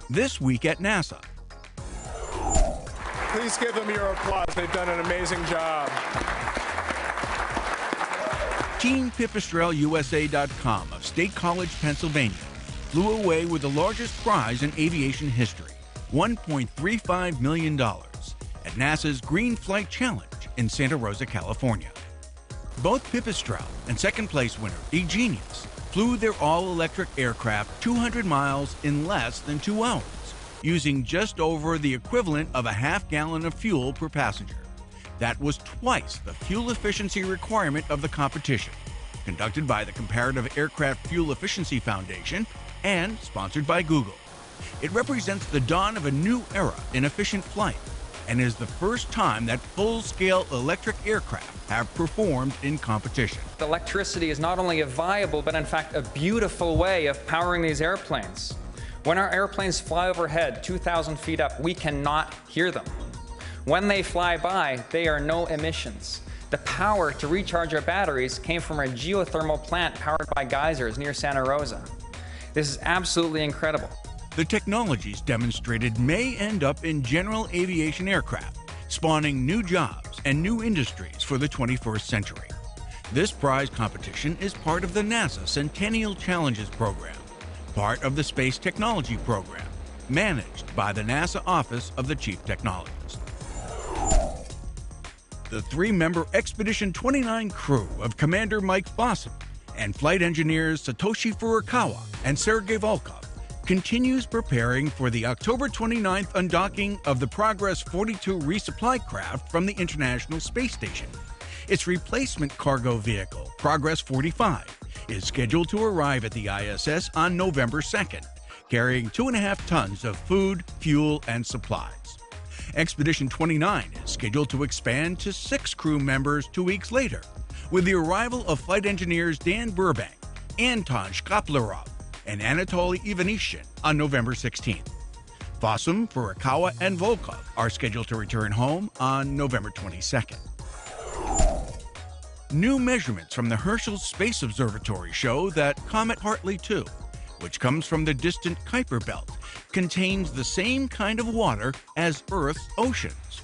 This week at NASA. Please give them your applause. They've done an amazing job. Team PipistrelleUSA.com of State College, Pennsylvania, flew away with the largest prize in aviation history, $1.35 million, at NASA's Green Flight Challenge in Santa Rosa, California. Both Pipistrelle and second-place winner eGenius flew their all-electric aircraft 200 miles in less than 2 hours, using just over the equivalent of a half-gallon of fuel per passenger. That was twice the fuel efficiency requirement of the competition, conducted by the Comparative Aircraft Fuel Efficiency Foundation and sponsored by Google. It represents the dawn of a new era in efficient flight and is the first time that full-scale electric aircraft have performed in competition. Electricity is not only a viable, but in fact a beautiful way of powering these airplanes. When our airplanes fly overhead 2,000 feet up, we cannot hear them. When they fly by, they are no emissions. The power to recharge our batteries came from a geothermal plant powered by geysers near Santa Rosa. This is absolutely incredible. The technologies demonstrated may end up in general aviation aircraft, spawning new jobs and new industries for the 21st century. This prize competition is part of the NASA Centennial Challenges program, part of the Space Technology Program, managed by the NASA Office of the Chief Technologist. The 3-member Expedition 29 crew of Commander Mike Fossum and flight engineers Satoshi Furukawa and Sergei Volkov continues preparing for the October 29th undocking of the Progress 42 resupply craft from the International Space Station. Its replacement cargo vehicle, Progress 45, is scheduled to arrive at the ISS on November 2nd, carrying 2.5 tons of food, fuel, and supplies. Expedition 29 is scheduled to expand to 6 crew members 2 weeks later, with the arrival of flight engineers Dan Burbank, Anton Shkaplerov, and Anatoly Ivanishin on November 16th. Fossum, Furukawa, and Volkov are scheduled to return home on November 22nd. New measurements from the Herschel Space Observatory show that Comet Hartley 2, which comes from the distant Kuiper Belt, contains the same kind of water as Earth's oceans.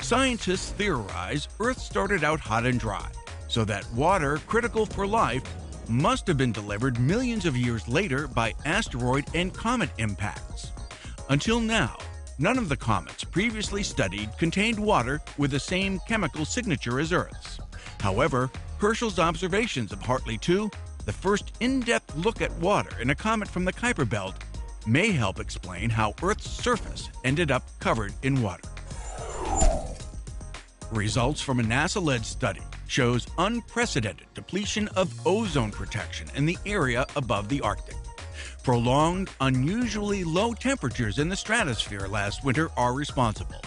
Scientists theorize Earth started out hot and dry, so that water critical for life must have been delivered millions of years later by asteroid and comet impacts. Until now, none of the comets previously studied contained water with the same chemical signature as Earth's. However, Herschel's observations of Hartley 2, the first in-depth look at water in a comet from the Kuiper Belt, may help explain how Earth's surface ended up covered in water. Results from a NASA-led study shows unprecedented depletion of ozone protection in the area above the Arctic. Prolonged, unusually low temperatures in the stratosphere last winter are responsible.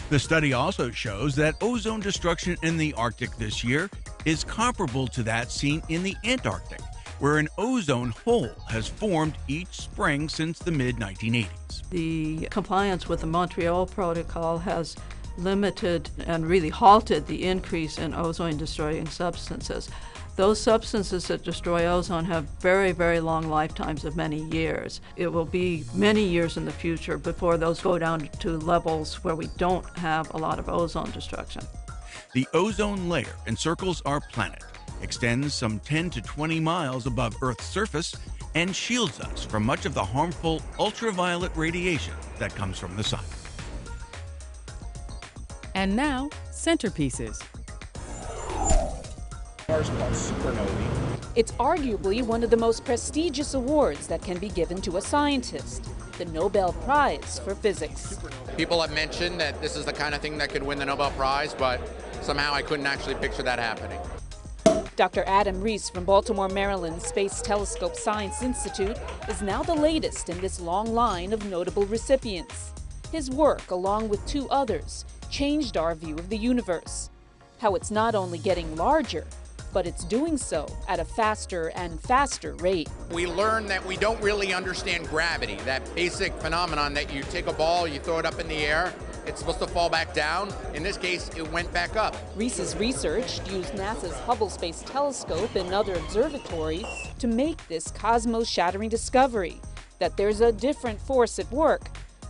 The study also shows that ozone destruction in the Arctic this year is comparable to that seen in the Antarctic, where an ozone hole has formed each spring since the mid-1980s. The compliance with the Montreal Protocol has limited and really halted the increase in ozone-destroying substances. Those substances that destroy ozone have very, very long lifetimes of many years. It will be many years in the future before those go down to levels where we don't have a lot of ozone destruction. The ozone layer encircles our planet, extends some 10 to 20 miles above Earth's surface, and shields us from much of the harmful ultraviolet radiation that comes from the sun. And now, centerpieces. It's arguably one of the most prestigious awards that can be given to a scientist, the Nobel Prize for Physics. People have mentioned that this is the kind of thing that could win the Nobel Prize, but somehow I couldn't actually picture that happening. Dr. Adam Rees from Baltimore, Maryland's Space Telescope Science Institute is now the latest in this long line of notable recipients. His work, along with 2 others, changed our view of the universe. How it's not only getting larger, but it's doing so at a faster and faster rate. We learned that we don't really understand gravity, that basic phenomenon that you take a ball, you throw it up in the air, it's supposed to fall back down. In this case, it went back up. Rees's research used NASA's Hubble Space Telescope and other observatories to make this cosmos-shattering discovery that there's a different force at work,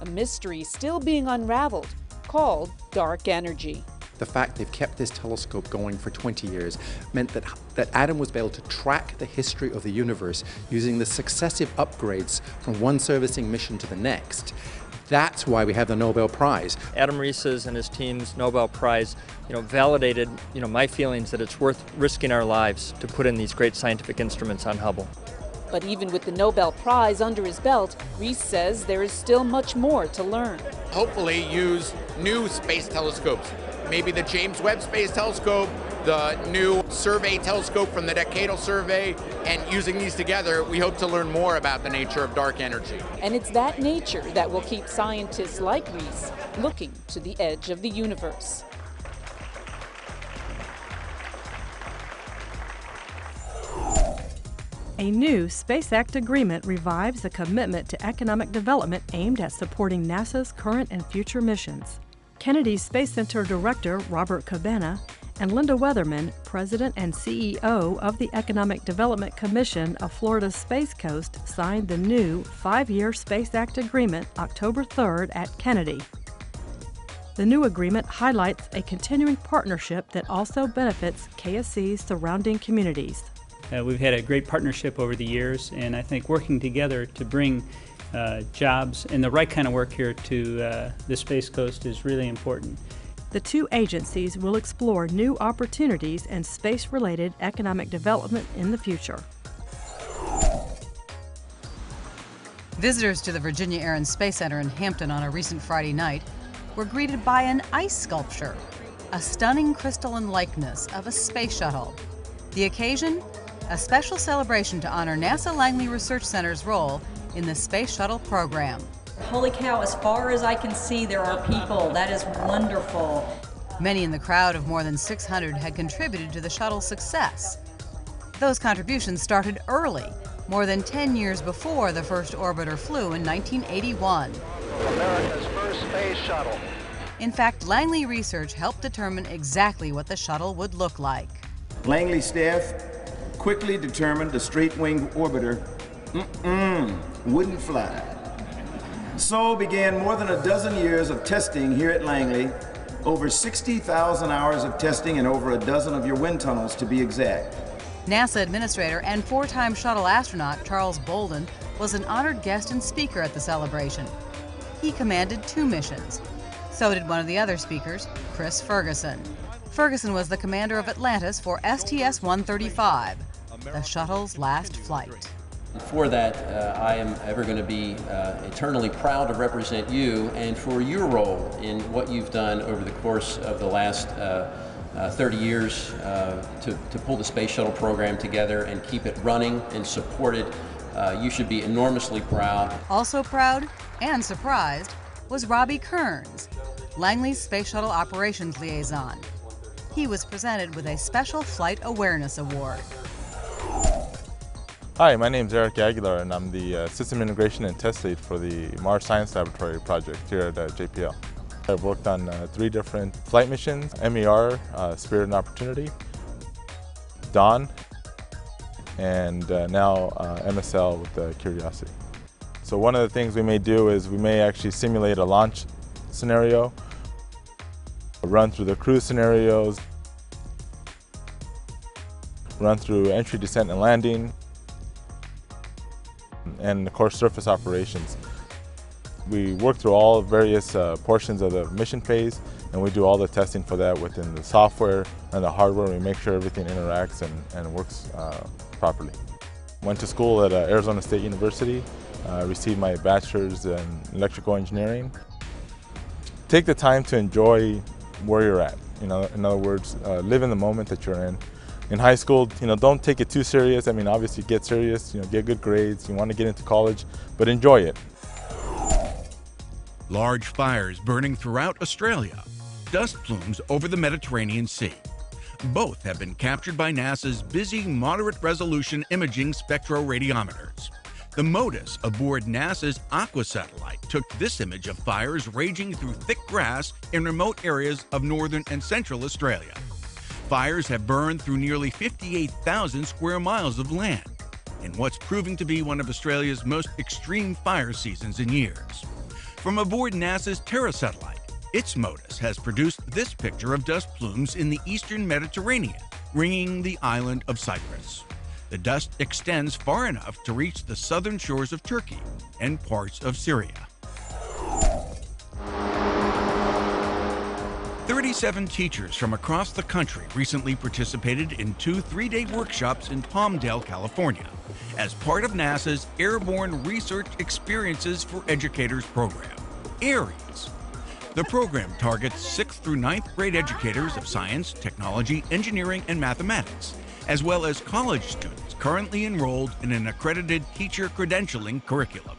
a mystery still being unraveled, called dark energy. The fact they've kept this telescope going for 20 years meant that Adam was able to track the history of the universe using the successive upgrades from one servicing mission to the next. That's why we have the Nobel Prize. Adam Ries's and his team's Nobel Prize, validated, my feelings that it's worth risking our lives to put in these great scientific instruments on Hubble. But even with the Nobel Prize under his belt, Ries says there is still much more to learn. Hopefully use new space telescopes. Maybe the James Webb Space Telescope, the new survey telescope from the Decadal Survey, and using these together, we hope to learn more about the nature of dark energy. And it's that nature that will keep scientists like Ries looking to the edge of the universe. A new Space Act agreement revives a commitment to economic development aimed at supporting NASA's current and future missions. Kennedy Space Center Director Robert Cabana and Linda Weatherman, President and CEO of the Economic Development Commission of Florida's Space Coast, signed the new 5-year Space Act agreement October 3rd at Kennedy. The new agreement highlights a continuing partnership that also benefits KSC's surrounding communities. We've had a great partnership over the years, and I think working together to bring jobs and the right kind of work here to the Space Coast is really important. The two agencies will explore new opportunities and space-related economic development in the future. Visitors to the Virginia Air and Space Center in Hampton on a recent Friday night were greeted by an ice sculpture, a stunning crystalline likeness of a space shuttle. The occasion? A special celebration to honor NASA Langley Research Center's role in the Space Shuttle program. Holy cow, as far as I can see, there are people. That is wonderful. Many in the crowd of more than 600 had contributed to the shuttle's success. Those contributions started early, more than 10 years before the first orbiter flew in 1981. America's first space shuttle. In fact, Langley Research helped determine exactly what the shuttle would look like. Langley staff quickly determined the straight-wing orbiter wouldn't fly. So began more than a dozen years of testing here at Langley, over 60,000 hours of testing and over a dozen of your wind tunnels to be exact. NASA administrator and 4-time shuttle astronaut Charles Bolden was an honored guest and speaker at the celebration. He commanded 2 missions. So did one of the other speakers, Chris Ferguson. Ferguson was the commander of Atlantis for STS-135, the shuttle's last flight. For that, I am ever going to be eternally proud to represent you and for your role in what you've done over the course of the last 30 years to pull the Space Shuttle program together and keep it running and supported. You should be enormously proud. Also proud and surprised was Robbie Kearns, Langley's Space Shuttle Operations Liaison. He was presented with a Special Flight Awareness Award. Hi, my name is Eric Aguilar, and I'm the System Integration and Test Lead for the Mars Science Laboratory project here at JPL. I've worked on 3 different flight missions: MER, Spirit and Opportunity, Dawn, and now MSL with Curiosity. So one of the things we may do is we may actually simulate a launch scenario, run through the cruise scenarios, run through entry, descent, and landing, and of course surface operations. We work through all various portions of the mission phase, and we do all the testing for that within the software and the hardware. We make sure everything interacts and works properly. Went to school at Arizona State University, received my bachelor's in electrical engineering. Take the time to enjoy where you're at. In other words, live in the moment that you're in. In high school, don't take it too serious. I mean, obviously get serious, get good grades, you want to get into college, but enjoy it. Large fires burning throughout Australia, dust plumes over the Mediterranean Sea. Both have been captured by NASA's busy moderate-resolution imaging spectroradiometers. The MODIS aboard NASA's Aqua satellite took this image of fires raging through thick grass in remote areas of northern and central Australia. Fires have burned through nearly 58,000 square miles of land. in what's proving to be one of Australia's most extreme fire seasons in years. From aboard NASA's Terra satellite, its MODIS has produced this picture of dust plumes in the eastern Mediterranean, ringing the island of Cyprus. The dust extends far enough to reach the southern shores of Turkey and parts of Syria. 37 teachers from across the country recently participated in 2 3-day workshops in Palmdale, California, as part of NASA's Airborne Research Experiences for Educators program, ARES. The program targets 6th through 9th grade educators of science, technology, engineering, and mathematics, as well as college students currently enrolled in an accredited teacher credentialing curriculum.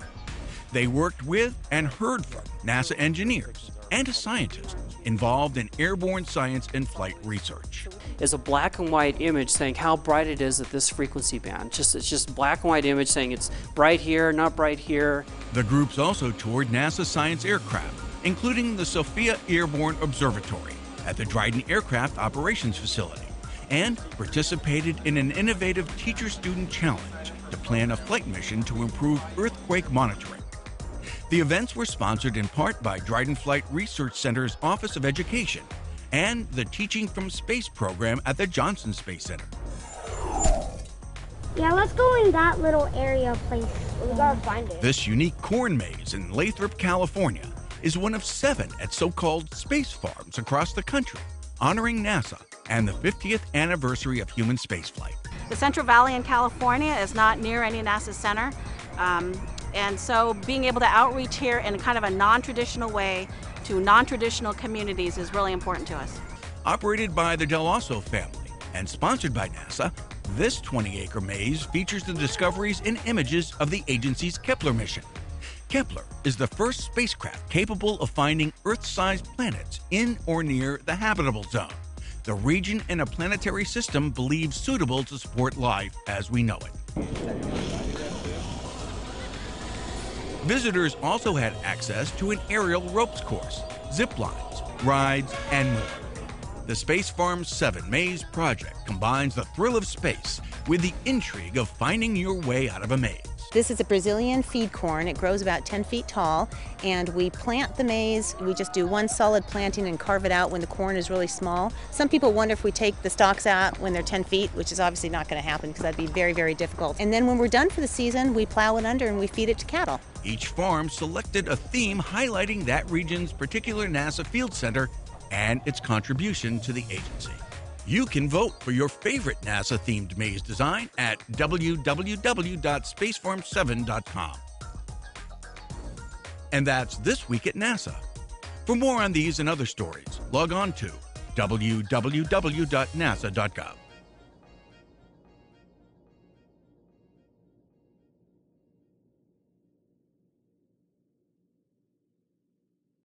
They worked with and heard from NASA engineers and scientists involved in airborne science and flight research. Is a black and white image saying how bright it is at this frequency band. It's just black and white image saying it's bright here, not bright here. The groups also toured NASA science aircraft, including the Sophia Airborne Observatory at the Dryden Aircraft Operations Facility, and participated in an innovative teacher-student challenge to plan a flight mission to improve earthquake monitoring. The events were sponsored in part by Dryden Flight Research Center's Office of Education and the Teaching from Space program at the Johnson Space Center. Yeah, let's go in that little area place. We gotta find it. This unique corn maze in Lathrop, California is one of 7 at so-called space farms across the country, honoring NASA and the 50th anniversary of human spaceflight. The Central Valley in California is not near any NASA center. And so being able to outreach here in kind of a non-traditional way to non-traditional communities is really important to us. Operated by the Del Oso family and sponsored by NASA, this 20-acre maze features the discoveries and images of the agency's Kepler mission. Kepler is the first spacecraft capable of finding Earth-sized planets in or near the habitable zone, the region in a planetary system believed suitable to support life as we know it. Visitors also had access to an aerial ropes course, zip lines, rides, and more. The Space Farm 7 Maze project combines the thrill of space with the intrigue of finding your way out of a maze. This is a Brazilian feed corn. It grows about 10 feet tall, and we plant the maze. We just do one solid planting and carve it out when the corn is really small. Some people wonder if we take the stalks out when they're 10 feet, which is obviously not going to happen because that'd be very, very difficult. And then when we're done for the season, we plow it under and we feed it to cattle. Each farm selected a theme highlighting that region's particular NASA field center and its contribution to the agency. You can vote for your favorite NASA-themed maze design at www.spacefarm7.com. And that's This Week at NASA. For more on these and other stories, log on to www.nasa.gov.